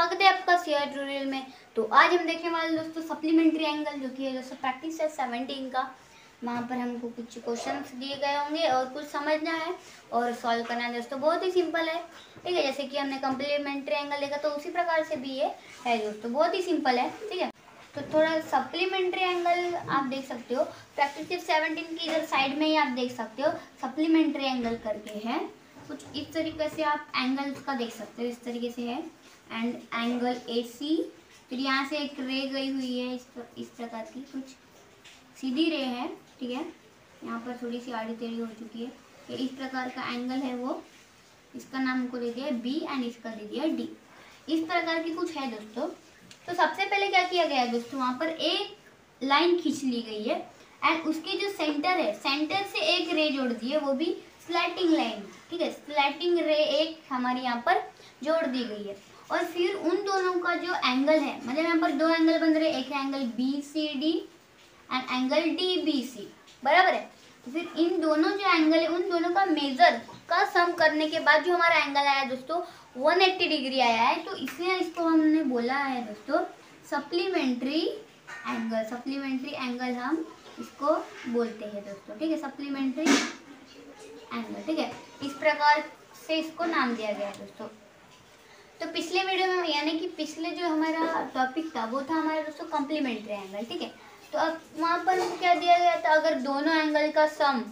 स्वागत है आपका सीआर ट्यूटोरियल में। तो आज हम देखने वाले दोस्तों सप्लीमेंट्री एंगल, जो कि है दोस्तों प्रैक्टिस है 17 का। वहाँ पर हमको कुछ क्वेश्चंस दिए गए होंगे और कुछ समझना है और सॉल्व करना है दोस्तों। बहुत ही सिंपल है, ठीक है। जैसे कि हमने कम्प्लीमेंट्री एंगल देखा तो उसी प्रकार से भी ये है दोस्तों, बहुत ही सिंपल है, ठीक है। तो थोड़ा सप्लीमेंट्री एंगल आप देख सकते हो, प्रैक्टिस 17 की इधर साइड में ही आप देख सकते हो सप्लीमेंट्री एंगल करके है। कुछ इस तरीके से आप एंगल्स का देख सकते हो, इस तरीके से है एंड एंगल AC। फिर यहाँ से एक रे गई हुई है इस प्रकार की, कुछ सीधी रे है, ठीक है। यहाँ पर थोड़ी सी आड़ी टेढ़ी हो चुकी है। तो इस प्रकार का एंगल है वो, इसका नाम हमको दे दिया है B एंड इसका दे दिया है D। इस प्रकार की कुछ है दोस्तों। तो सबसे पहले क्या किया गया है दोस्तों, वहाँ पर एक लाइन खींच ली गई है एंड उसकी जो सेंटर है, सेंटर से एक रे जोड़ दी है, वो भी स्लैटिंग लाइन, ठीक है। स्लैटिंग रे एक हमारी यहाँ पर जोड़ दी गई है। और फिर उन दोनों का जो एंगल है, मतलब यहाँ पर दो एंगल बन रहे, एक angle BCD and angle DBC, बराबर है। तो फिर इन दोनों जो एंगल है, उन दोनों का मेजर का सम करने के बाद जो हमारा एंगल आया दोस्तों 180 डिग्री आया है। तो इसलिए इसको हमने बोला है दोस्तों सप्लीमेंट्री एंगल। सप्लीमेंट्री एंगल हम इसको बोलते हैं दोस्तों, ठीक है, सप्लीमेंट्री एंगल, ठीक है। इस प्रकार से इसको नाम दिया गया है दोस्तों। तो पिछले वीडियो में, यानी कि पिछले जो हमारा टॉपिक था वो था हमारा दोस्तों कम्प्लीमेंट्री एंगल, ठीक है। तो अब वहाँ पर क्या दिया गया था, अगर दोनों एंगल का सम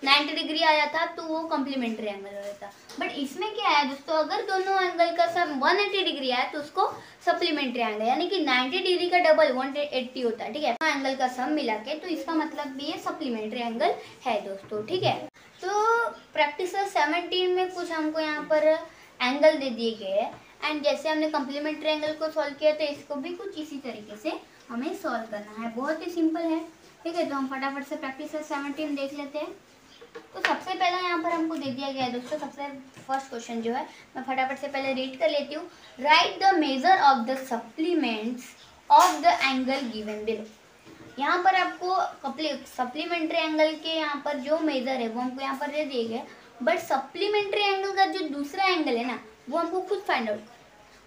90 डिग्री आया था तो वो कम्प्लीमेंट्री एंगल हो जाता। बट इसमें क्या है दोस्तों, अगर दोनों एंगल का सम 180 डिग्री आया तो उसको सप्लीमेंट्री एंगल, यानी कि 90 डिग्री का डबल 180 होता है, ठीक है। एंगल का सम मिला के, तो इसका मतलब भी ये सप्लीमेंट्री एंगल है दोस्तों, ठीक है। तो प्रैक्टिस 17 में कुछ हमको यहाँ पर एंगल दे दिए गए हैं एंड जैसे हमने कम्प्लीमेंट्री एंगल को सॉल्व किया तो इसको भी कुछ इसी तरीके से हमें सॉल्व करना है। बहुत ही सिंपल है, ठीक है। तो हम फटाफट से प्रैक्टिस 17 देख लेते हैं। तो सबसे पहला यहाँ पर हमको दे दिया गया है दोस्तों, सबसे फर्स्ट क्वेश्चन जो है मैं फटाफट से पहले रीड कर लेती हूँ। Right the measure of the supplements of the angle given below. यहाँ पर आपको सप्लीमेंट्री एंगल के यहाँ पर जो मेजर है वो हमको यहाँ पर दे दिए गए, बट सप्लीमेंट्री एंगल का जो दूसरा एंगल है ना, वो हमको खुद फाइंड आउट,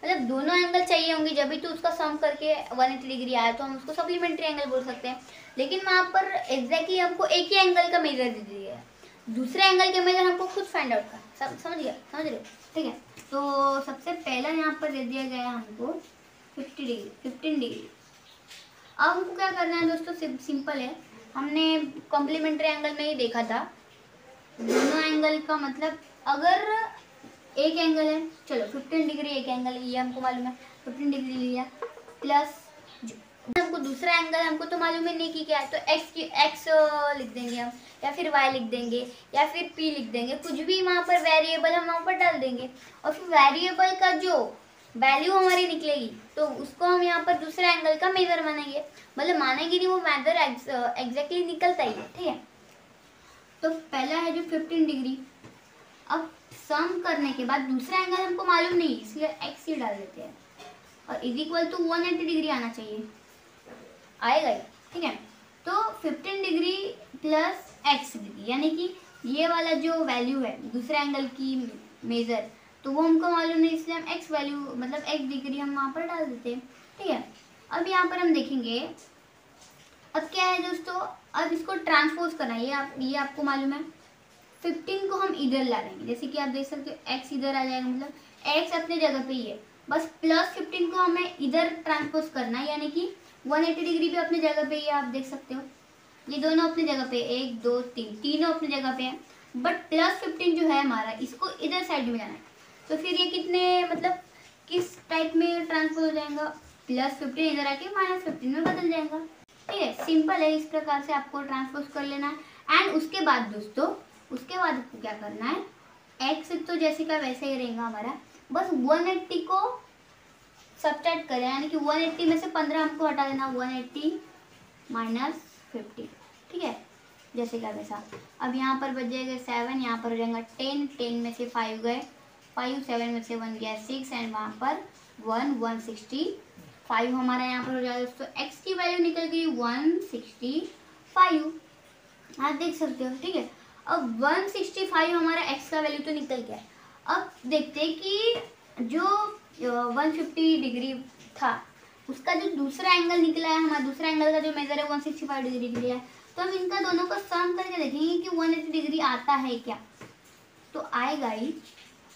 मतलब दोनों एंगल चाहिए होंगे जब भी तो उसका सम करके 180 डिग्री आया तो हम उसको सप्लीमेंट्री एंगल बोल सकते हैं। लेकिन वहाँ पर एग्जैक्टली हमको एक ही एंगल का मेजर दे दिया है, दूसरे एंगल के मेजर हमको खुद फाइंड आउट करना। समझ रहे हो, ठीक है। तो सबसे पहला यहाँ पर दे दिया गया हमको 15 डिग्री। अब हमको क्या करना है दोस्तों, सिंपल है। हमने कॉम्प्लीमेंट्री एंगल में ही देखा था, दोनों एंगल का मतलब अगर एक एंगल है, चलो 15 डिग्री एक एंगल, ये हमको मालूम है, 15 डिग्री लिया प्लस हमको दूसरा एंगल हमको तो मालूम ही नहीं कि क्या है, तो x लिख देंगे हम, या फिर y लिख देंगे, या फिर p लिख देंगे, कुछ भी वहाँ पर वेरिएबल हम वहाँ पर डाल देंगे। और फिर वेरिएबल का जो वैल्यू हमारी निकलेगी तो उसको हम यहाँ पर दूसरे एंगल का मेजर मानेंगे, मतलब मानेंगे नहीं, वो मेजर एग्जैक्टली निकलता ही है, ठीक है। तो पहला है जो 15 डिग्री। अब सम करने के बाद दूसरा एंगल हमको मालूम नहीं, इसलिए x ही डाल देते हैं और इज इक्वल टू 180 डिग्री आना चाहिए, आएगा ही, ठीक है। तो 15 डिग्री प्लस x डिग्री, यानी कि ये वाला जो वैल्यू है दूसरे एंगल की मेजर, तो वो हमको मालूम नहीं, इसलिए हम x वैल्यू मतलब x डिग्री हम वहाँ पर डाल देते हैं, ठीक है। अब यहाँ पर हम देखेंगे अब क्या है दोस्तों, अब इसको ट्रांसपोज करना है, ये आपको मालूम है। 15 को हम इधर ला लेंगे, जैसे कि आप देख सकते हो x इधर आ जाएगा, मतलब x अपने जगह पे ही है, बस प्लस 15 को हमें इधर ट्रांसपोज करना है, यानी कि 180 डिग्री भी अपने जगह पे ही है, आप देख सकते हो। ये दोनों अपनी जगह पे, 1 2 3 तीनों अपनी जगह पे हैं, बट प्लस 15 जो है हमारा, इसको इधर साइड में जाना है। तो फिर ये कितने, मतलब किस टाइप में ट्रांसफर हो जाएगा, प्लस 15 इधर आके माइनस 15 में बदल जाएगा, ठीक है। सिंपल है, इस प्रकार से आपको ट्रांसपोज कर लेना है। एंड उसके बाद दोस्तों, उसके बाद आपको क्या करना है, x तो जैसे का वैसे ही रहेगा हमारा, बस 180 को सब्ट्रैक्ट करें, यानी कि 180 में से 15 हमको हटा देना, 180 माइनस 50, ठीक है, जैसे का वैसा। अब यहाँ पर बच जाएगा 7, यहाँ पर हो जाएगा 10 में से 5 गए, 5 7 में से 1 गया 6 एंड वहाँ पर 165 हमारा यहाँ पर हो जाएगा दोस्तों। x की वैल्यू निकल गई 165, आप देख सकते हो, ठीक है। अब 165 हमारा x का वैल्यू तो निकल गया है। अब देखते हैं कि जो 150 डिग्री था, उसका जो दूसरा एंगल निकला है, हमारा दूसरा एंगल का जो मेजर है 165 डिग्री निकला है। तो हम इनका दोनों को सम करके देखेंगे कि 180 डिग्री आता है क्या। तो आएगा ही,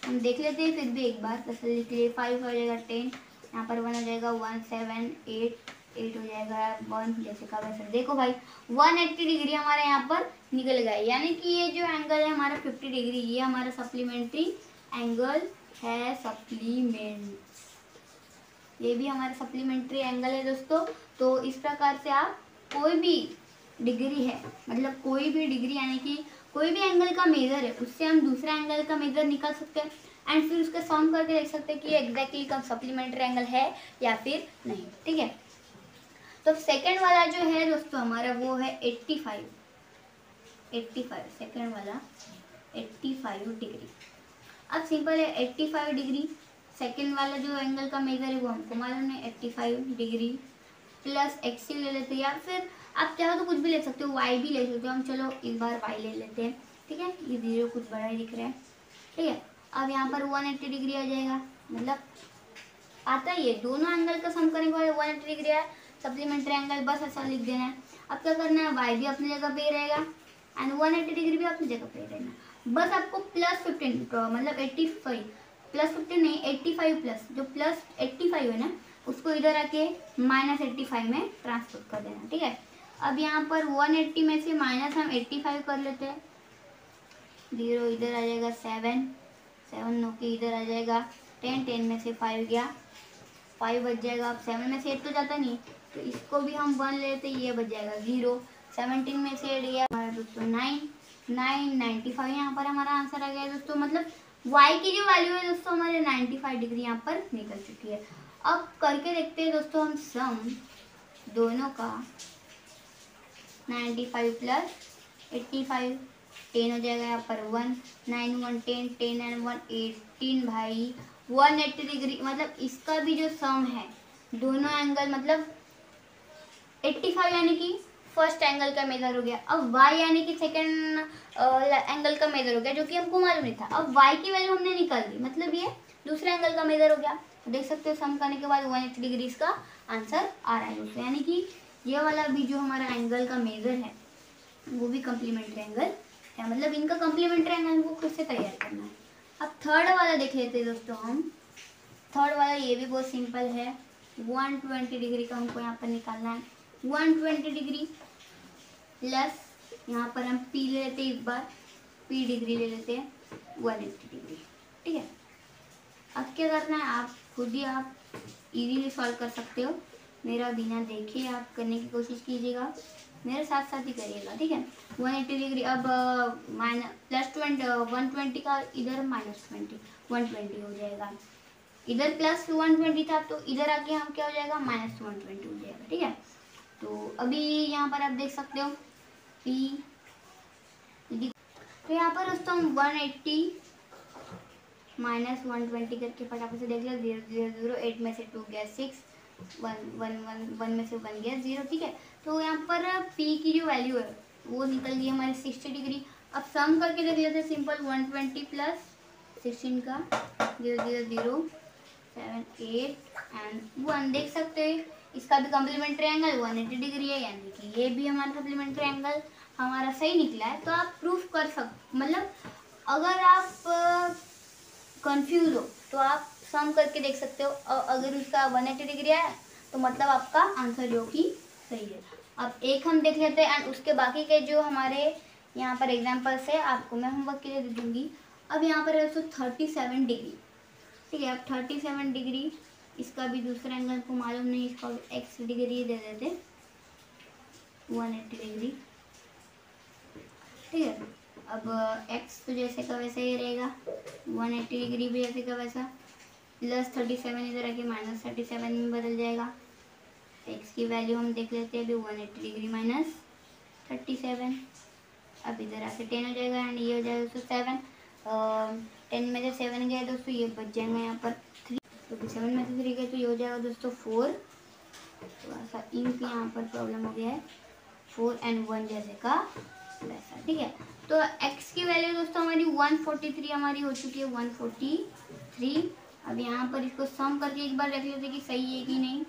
हम देख लेते हैं फिर भी एक बार तसल्ली लिख लिए। 5 हो जाएगा 10, यहाँ पर 1 हो जाएगा 1 7 8 हो जाएगा 1, जैसे का वैसे। देखो भाई 180 डिग्री हमारे यहाँ पर निकल गया, यानी कि ये जो एंगल है हमारा 50 डिग्री, ये हमारा सप्लीमेंट्री एंगल है। सप्लीमेंट, ये भी हमारा सप्लीमेंट्री एंगल है दोस्तों। तो इस प्रकार से आप कोई भी डिग्री है, मतलब कोई भी डिग्री यानी कि कोई भी एंगल का मेजर है, उससे हम दूसरा एंगल का मेजर निकाल सकते हैं एंड फिर उसका सम करके देख सकते हैं कि एग्जैक्टली का सप्लीमेंट्री एंगल है या फिर नहीं। ठीक है, तो सेकंड वाला जो है दोस्तों हमारा वो है 85 सेकंड वाला 85 डिग्री। अब सिंपल है 85 डिग्री, सेकंड वाला जो एंगल का मेजर है वो हमको मालूम है 85 डिग्री प्लस एक्स ले लेते हैं, या फिर आप चाहो तो कुछ भी ले सकते हो, वाई भी ले सकते हो। हम चलो इस बार वाई ले लेते हैं। ठीक है, ये जीरो कुछ बड़ा ही दिख रहा है। ठीक है, अब यहाँ पर 180 डिग्री आ जाएगा, मतलब आता ही है, दोनों एंगल का सम करने के बाद 180 डिग्री है सप्लीमेंट्री एंगल, बस ऐसा लिख देना है। अब क्या करना है, वाई भी अपनी जगह पे रहेगा एंड 180 डिग्री भी अपनी जगह पे रहेगा। बस आपको प्लस 15 मतलब 85 प्लस 15 नहीं 85 प्लस, जो प्लस 85 है ना उसको इधर आके माइनस 85 में ट्रांसफर कर देना। ठीक है, अब यहाँ पर 180 में से माइनस हम 85 कर लेते हैं, 0 इधर आ जाएगा 7 नो के इधर आ जाएगा 10 में से 5 गया, 5 बच जाएगा। अब 7 में से 8 तो जाता नहीं, तो इसको भी हम 1 लेते, ये बच जाएगा 0। 17 में से 8 गया हमारा दोस्तों 95 यहाँ पर हमारा आंसर आ गया दोस्तों। मतलब y की जो वैल्यू है दोस्तों हमारे 95 डिग्री यहाँ पर निकल चुकी है। अब करके देखते हैं दोस्तों हम सम दोनों का, 95 प्लस 85, 10 हो जाएगा यहाँ पर 1, 9 1 10, 10 एंड 1 18 भाई 180 डिग्री। मतलब इसका भी जो सम है दोनों एंगल मतलब 85 यानी कि फर्स्ट एंगल का मेजर हो गया। अब y यानी कि सेकंड एंगल का मेजर हो गया, जो कि हमको मालूम नहीं था। अब y की वैल्यू हमने निकाल दी, मतलब ये दूसरे एंगल का मेजर हो गया। तो देख सकते हो सम करने के बाद 180 डिग्री इसका आंसर आ रहा है दोस्तों, यानी कि ये वाला भी जो हमारा एंगल का मेजर है वो भी कम्प्लीमेंट्री एंगल है। मतलब इनका कम्प्लीमेंट्री एंगल हमको खुद से तैयार करना है। अब थर्ड वाला देख लेते हैं दोस्तों हम। थर्ड वाला ये भी बहुत सिंपल है, 120 डिग्री का हमको यहाँ पर निकालना है। 120 डिग्री प्लस यहाँ पर हम P ले लेते हैं, इस बार P डिग्री ले लेते हैं 180 डिग्री। ठीक है, अब क्या करना है, आप खुद ही आप इजीली सॉल्व कर सकते हो, मेरा बिना देखे आप करने की कोशिश कीजिएगा, मेरे साथ साथ ही करिएगा। ठीक है, 180 डिग्री अब प्लस 120 का इधर माइनस 120 हो जाएगा, इधर प्लस 120 था तो इधर आके हम क्या हो जाएगा माइनस 120 हो जाएगा। ठीक है, तो अभी यहाँ पर आप देख सकते हो P, तो यहाँ पर दोस्तों हम 180 माइनस 120 करके फटाफट से देख लिया, 0 0 0, 8 में से 2 गया 6, 1 में से 1 गया 0। ठीक है, तो यहाँ पर P की जो वैल्यू है वो निकल गई हमारी 60 डिग्री। अब सम करके देख लेते हैं सिंपल, 120 प्लस 16 का 0 0 0 7 8 एंड 1, देख सकते हैं इसका भी कम्प्लीमेंट्री एंगल 180 डिग्री है, यानी कि ये भी हमारा सप्लीमेंट्री एंगल हमारा सही निकला है। तो आप प्रूफ कर सकते, मतलब अगर आप कंफ्यूज हो तो आप सम करके देख सकते हो, और अगर उसका 180 डिग्री है तो मतलब आपका आंसर जो कि सही है। अब एक हम देख लेते हैं एंड उसके बाकी के जो हमारे यहाँ पर एग्जाम्पल्स है आपको मैं होमवर्क के लिए दे दूँगी। अब यहाँ पर है दोस्तों 37 डिग्री। ठीक है, अब 37 डिग्री इसका भी दूसरा एंगल को मालूम नहीं, इसका एक्स डिग्री दे देते 180 डिग्री। ठीक है, अब x तो जैसे का वैसा ही रहेगा, 180 डिग्री भी जैसे का वैसा, प्लस 37 इधर आके माइनस 37 में बदल जाएगा। x की वैल्यू हम देख लेते हैं अभी 180 डिग्री माइनस 37, अब इधर आके 10 हो जाएगा एंड ये हो जाएगा दोस्तों 7, 10 में से 7 गए दोस्तों, ये बच जाएंगे यहाँ पर 3, तो 7 में से 3 गए तो ये हो जाएगा दोस्तों 4। थोड़ा सा इंक यहाँ पर प्रॉब्लम हो गया है, 4 एंड 1 जैसे का वैसा। ठीक है, तो x की वैल्यू दोस्तों हमारी 143 हमारी हो चुकी है, 143 अब यहाँ पर इसको सम करके एक बार देख लेते कि सही है कि नहीं।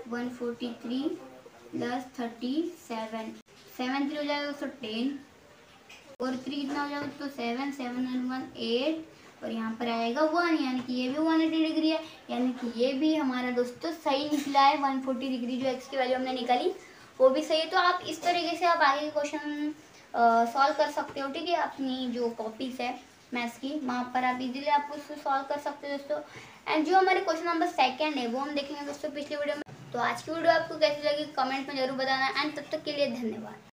143 प्लस 37, 7 3 हो जाएगा दोस्तों 10, और 3 कितना हो जाएगा तो 7, 7 and 1 8, और यहाँ पर आएगा 1, यानी कि ये भी 180 डिग्री है, यानी कि ये भी हमारा दोस्तों सही निकला है। 140 डिग्री जो एक्स की वैल्यू हमने निकाली वो भी सही है। तो आप इस तरीके से आप आगे के क्वेश्चन सॉल्व कर सकते हो, ठीक है। अपनी जो कॉपीज है मैथ्स की, वहाँ पर आप इजीली आप उसको सॉल्व कर सकते हो दोस्तों। एंड जो हमारे क्वेश्चन नंबर 2 है वो हम देखेंगे दोस्तों पिछले वीडियो में। तो आज की वीडियो आपको कैसी लगी कमेंट में जरूर बताना, एंड तब तक के लिए धन्यवाद।